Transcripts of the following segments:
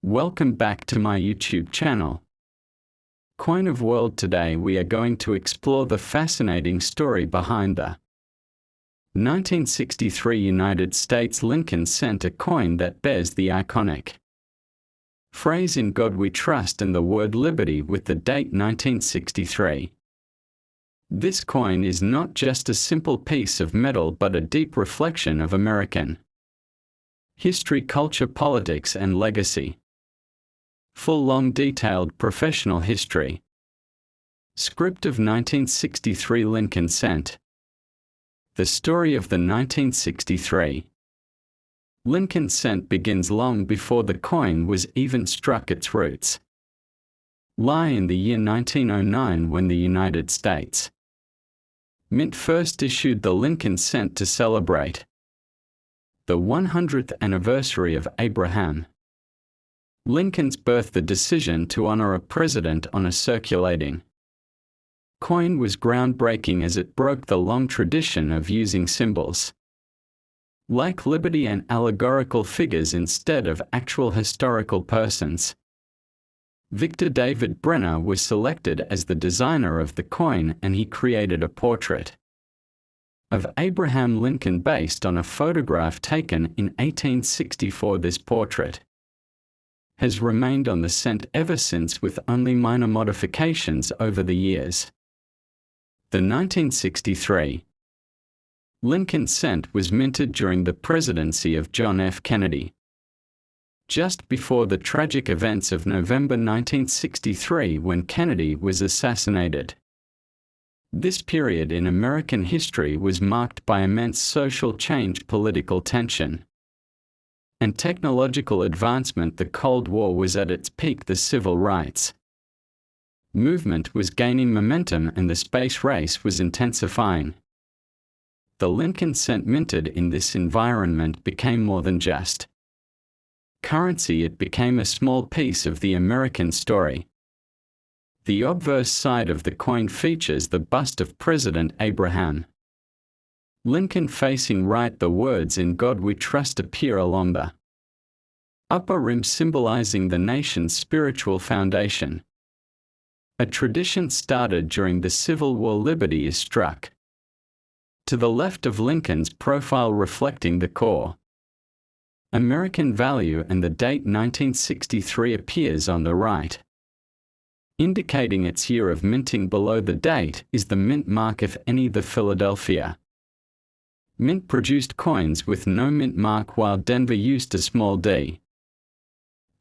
Welcome back to my YouTube channel. Coin of World. Today we are going to explore the fascinating story behind the 1963 United States Lincoln Cent, a coin that bears the iconic phrase "In God We Trust" and the word liberty with the date 1963. This coin is not just a simple piece of metal but a deep reflection of American history, culture, politics, and legacy. Full long detailed professional history. Script of 1963 Lincoln Cent. The story of the 1963 Lincoln Cent begins long before the coin was even struck. Its roots lie in the year 1909 when the United States Mint first issued the Lincoln Cent to celebrate the 100th anniversary of Abraham Lincoln's birth. The decision to honor a president on a circulating coin was groundbreaking as it broke the long tradition of using symbols like liberty and allegorical figures instead of actual historical persons. Victor David Brenner was selected as the designer of the coin, and he created a portrait of Abraham Lincoln based on a photograph taken in 1864. This portrait has remained on the cent ever since, with only minor modifications over the years. The 1963 Lincoln Cent was minted during the presidency of John F. Kennedy, just before the tragic events of November 1963 when Kennedy was assassinated. This period in American history was marked by immense social change, political tension, and technological advancement. The Cold War was at its peak. The civil rights movement was gaining momentum and the space race was intensifying. The Lincoln Cent, minted in this environment, became more than just currency. It became a small piece of the American story. The obverse side of the coin features the bust of President Abraham Lincoln facing right. The words "In God We Trust" appear along the upper rim, symbolizing the nation's spiritual foundation. A tradition started during the Civil War. Liberty is struck to the left of Lincoln's profile, reflecting the core American value, and the date 1963 appears on the right, indicating its year of minting. Below the date is the mint mark, if any. The Philadelphia Mint produced coins with no mint mark, while Denver used a small d.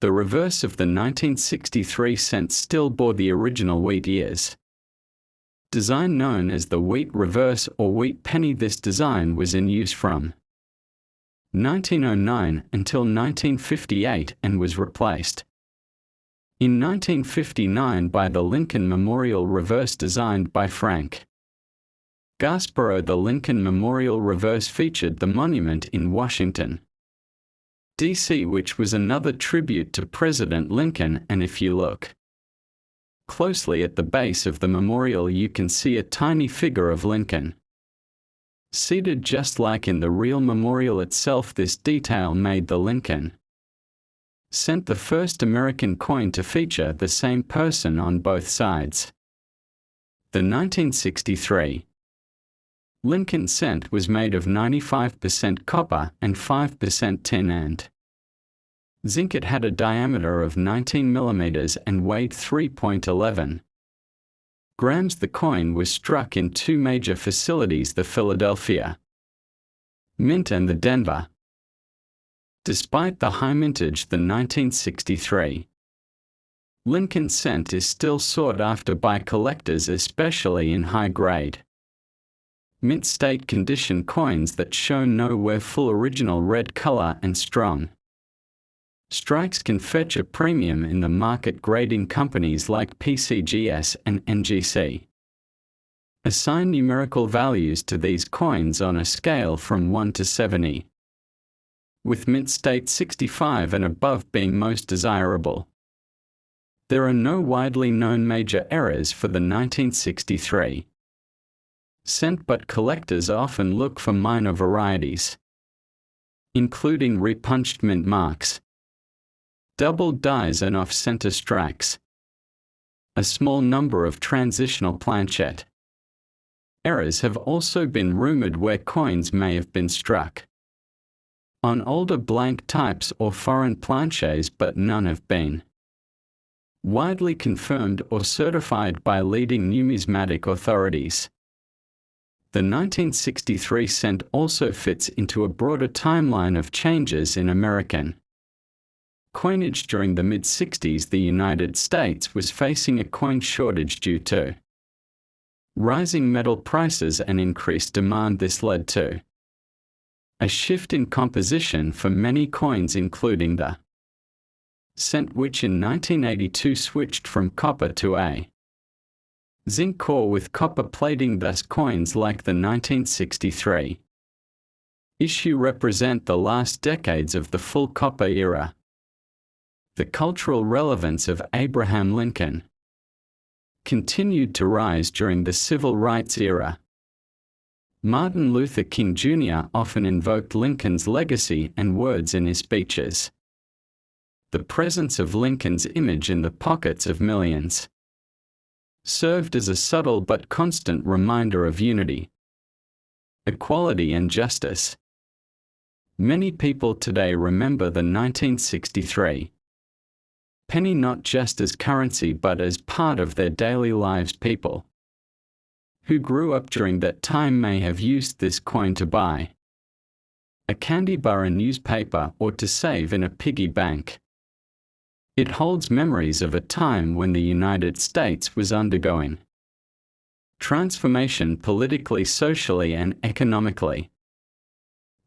The reverse of the 1963 cent still bore the original wheat ears design, known as the wheat reverse or wheat penny. This design was in use from 1909 until 1958 and was replaced in 1959 by the Lincoln Memorial reverse, designed by Frank Gasparro. The Lincoln Memorial reverse featured the monument in Washington, D.C., which was another tribute to President Lincoln, and if you look closely at the base of the memorial, you can see a tiny figure of Lincoln seated just like in the real memorial itself. This detail made the Lincoln Cent the first American coin to feature the same person on both sides. The 1963 Lincoln Cent was made of 95% copper and 5% tin and zinc. It had a diameter of 19 millimeters and weighed 3.11 grams. The coin was struck in two major facilities, the Philadelphia Mint and the Denver. Despite the high mintage, the 1963 Lincoln Cent is still sought after by collectors, especially in high-grade mint state condition coins that show no wear. Full original red color and strong strikes can fetch a premium in the market. Grading companies like PCGS and NGC assign numerical values to these coins on a scale from 1 to 70, with mint state 65 and above being most desirable. There are no widely known major errors for the 1963 cent, but collectors often look for minor varieties, including repunched mint marks, double dies and off-center strikes. A small number of transitional planchet errors have also been rumored where coins may have been struck on older blank types or foreign planchets, but none have been widely confirmed or certified by leading numismatic authorities. The 1963 cent also fits into a broader timeline of changes in American coinage. During the mid-60s, the United States was facing a coin shortage due to rising metal prices and increased demand. This led to a shift in composition for many coins, including the cent, which in 1982 switched from copper to a zinc core with copper plating. Thus, coins like the 1963 issue represent the last decades of the full copper era. The cultural relevance of Abraham Lincoln continued to rise during the Civil Rights era. Martin Luther King Jr. often invoked Lincoln's legacy and words in his speeches. The presence of Lincoln's image in the pockets of millions served as a subtle but constant reminder of unity, equality, and justice. Many people today remember the 1963 penny not just as currency but as part of their daily lives. People who grew up during that time may have used this coin to buy a candy bar, a newspaper, or to save in a piggy bank. It holds memories of a time when the United States was undergoing transformation politically, socially, and economically.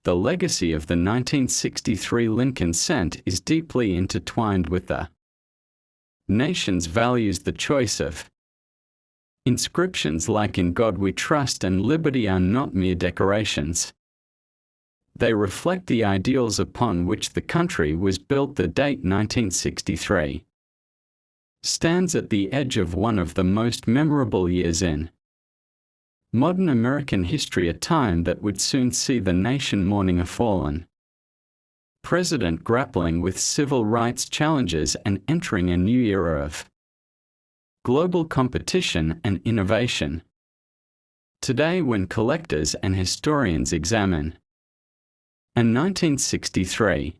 The legacy of the 1963 Lincoln cent is deeply intertwined with the nation's values. The choice of inscriptions like "In God We Trust" and "Liberty" are not mere decorations. They reflect the ideals upon which the country was built. The date 1963 stands at the edge of one of the most memorable years in modern American history, a time that would soon see the nation mourning a fallen president, grappling with civil rights challenges, and entering a new era of global competition and innovation. Today, when collectors and historians examine a 1963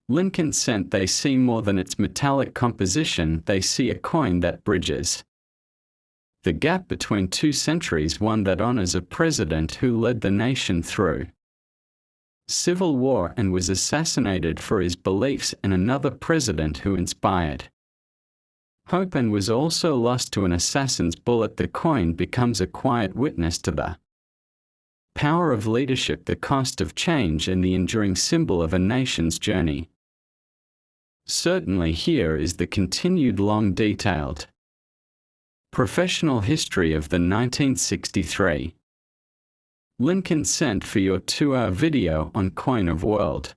Lincoln cent, they see more than its metallic composition. They see a coin that bridges the gap between two centuries, one that honors a president who led the nation through civil war and was assassinated for his beliefs, and another president who inspired hope and was also lost to an assassin's bullet. The coin becomes a quiet witness to the power of leadership, the cost of change, and the enduring symbol of a nation's journey. Certainly, here is the continued long, detailed professional history of the 1963 Lincoln cent for your 2-hour video on Coin of World.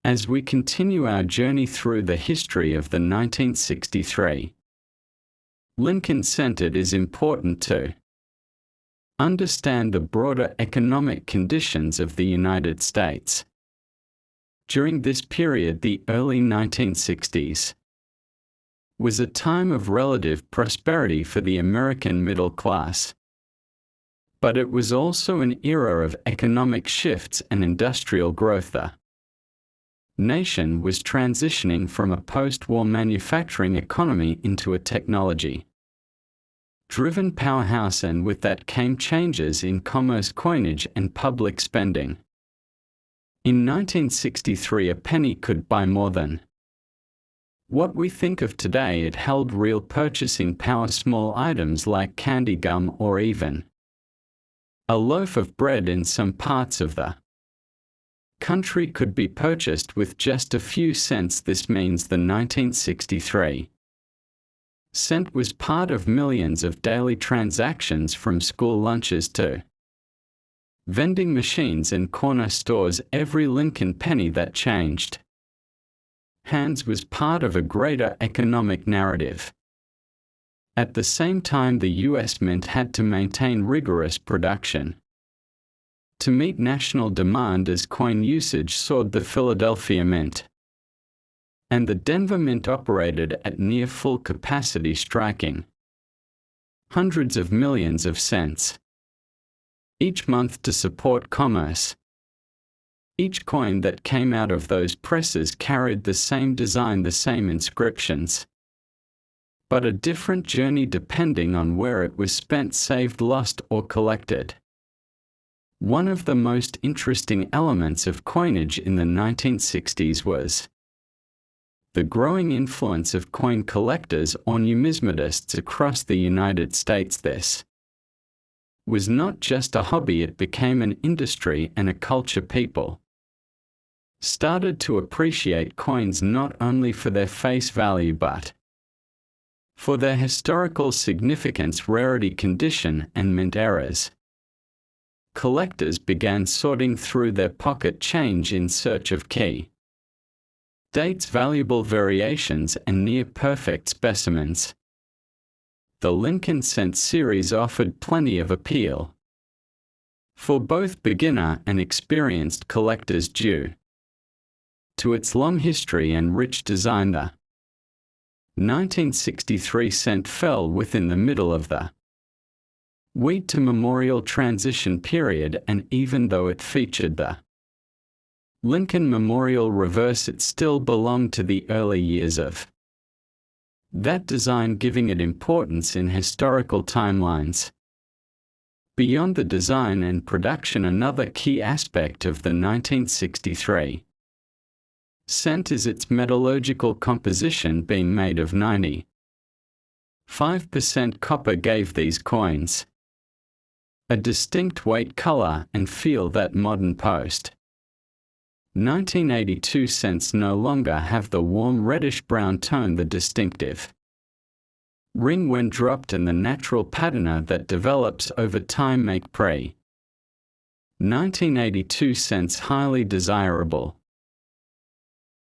As we continue our journey through the history of the 1963 Lincoln cent, it is important to understand the broader economic conditions of the United States. During this period, the early 1960s was a time of relative prosperity for the American middle class. But it was also an era of economic shifts and industrial growth. The nation was transitioning from a post-war manufacturing economy into a technology-driven powerhouse, and with that came changes in commerce, coinage, and public spending. In 1963, a penny could buy more than what we think of today. It held real purchasing power. Small items like candy, gum, or even a loaf of bread in some parts of the country could be purchased with just a few cents. This means the 1963 cent was part of millions of daily transactions, from school lunches to vending machines and corner stores. Every Lincoln penny that changed hands was part of a greater economic narrative. At the same time, the U.S. Mint had to maintain rigorous production to meet national demand as coin usage soared. The Philadelphia Mint and the Denver Mint operated at near full capacity, striking hundreds of millions of cents each month to support commerce. Each coin that came out of those presses carried the same design, the same inscriptions, but a different journey depending on where it was spent, saved, lost, or collected. One of the most interesting elements of coinage in the 1960s was the growing influence of coin collectors or numismatists across the United States. This was not just a hobby, it became an industry and a culture. People started to appreciate coins not only for their face value but for their historical significance, rarity, condition, and mint errors. Collectors began sorting through their pocket change in search of key dates, valuable variations, and near-perfect specimens. The Lincoln Cent series offered plenty of appeal for both beginner and experienced collectors due to its long history and rich design. The 1963 cent fell within the middle of the Wheat to Memorial transition period, and even though it featured the Lincoln Memorial reverse, it still belonged to the early years of that design, giving it importance in historical timelines. Beyond the design and production, another key aspect of the 1963 cent is its metallurgical composition, being made of 95% copper gave these coins a distinct weight, color, and feel that modern post 1982 cents no longer have. The warm reddish-brown tone, the distinctive ring when dropped, and the natural patina that develops over time make pre-1982 cents highly desirable.